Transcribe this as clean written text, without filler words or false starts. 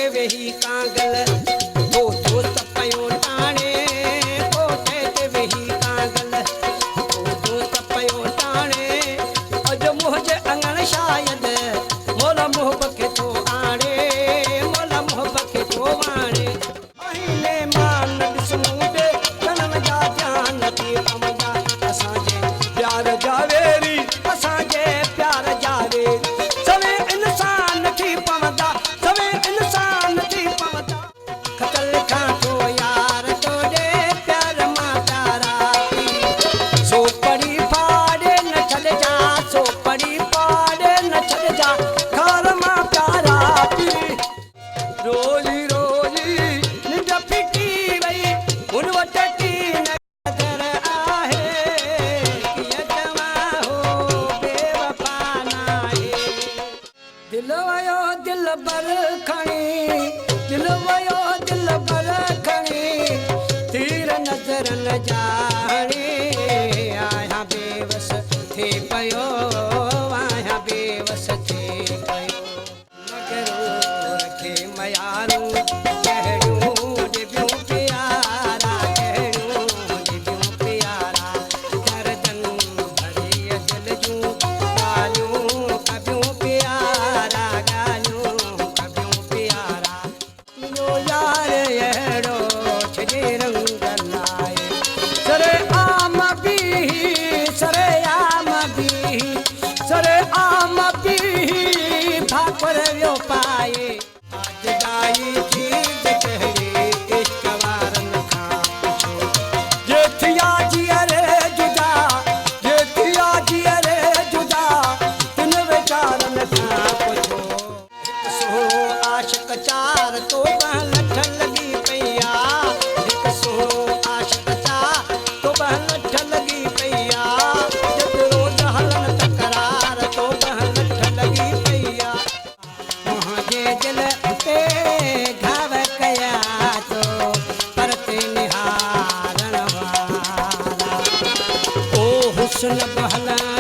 ते वेही कांगल वो दोस्त पयो टाणे कोठे ते वेही कांगल वो दोस्त पयो टाणे अज मुंहिंजे अंगण शायद मोला मोहब्बत खे थो आणे मोला मोहब्बत खे थो आणे आईने मान ॾिसूं दे कनन जा ध्यान थी पवंदा असांजे प्यार जा वेरी असांजे प्यार जा वेरी सवे इंसान थी पवंदा सवे इंसान थी पवंदा खतल खां थो यार तोड़े प्यार मां प्यारा पी सो पड़ी फाड़े न छॾ जा सो पड़ी फाड़े न छॾ जा घर मां प्यारा पी रोली रोली निंड फिटी वई हुन वटि की नज़र आहे कीअं चवां हो बेवफा नाहे दिल वयो दिल बर खणी दिल वयो दिल बर खणी तीर नज़र न जाणे आहियां बेवस थी पयो आहियां बेवस थी पयो मगरो रखे मयारूं कहिड़ियूं ॾिबियूं प्यारा कहिड़ियूं ॾिबियूं प्यारा दर्दन भरी दिल जूं ॻाल्हियूं कबियूं प्यारा ॻाल्हियूं कबियूं प्यारा मुंहिंजो यार अहिड़ो छॾे रंग लाए सरे आम बि सरे आम बि सरे आम बि भाकुर वियो पाए जुदाई थी कहिड़ी इश्क वारनि खां पुछो जे थिया जीअरे जुदा जे थिया जीअरे जुदा तिन वीचारनि खां पुछो हिकु सोहो आशिक़ चार तो लठ लॻी पई आहे हिकु सोहो आशिक़ चार तो लठ लॻी पई आहे जॾहिं रोज़ हलनि तकरार तो लठ लॻी पई आहे मुंहिंजे दिल ते घाव कया तो परते निहारण वारा ओ हुस्न बहला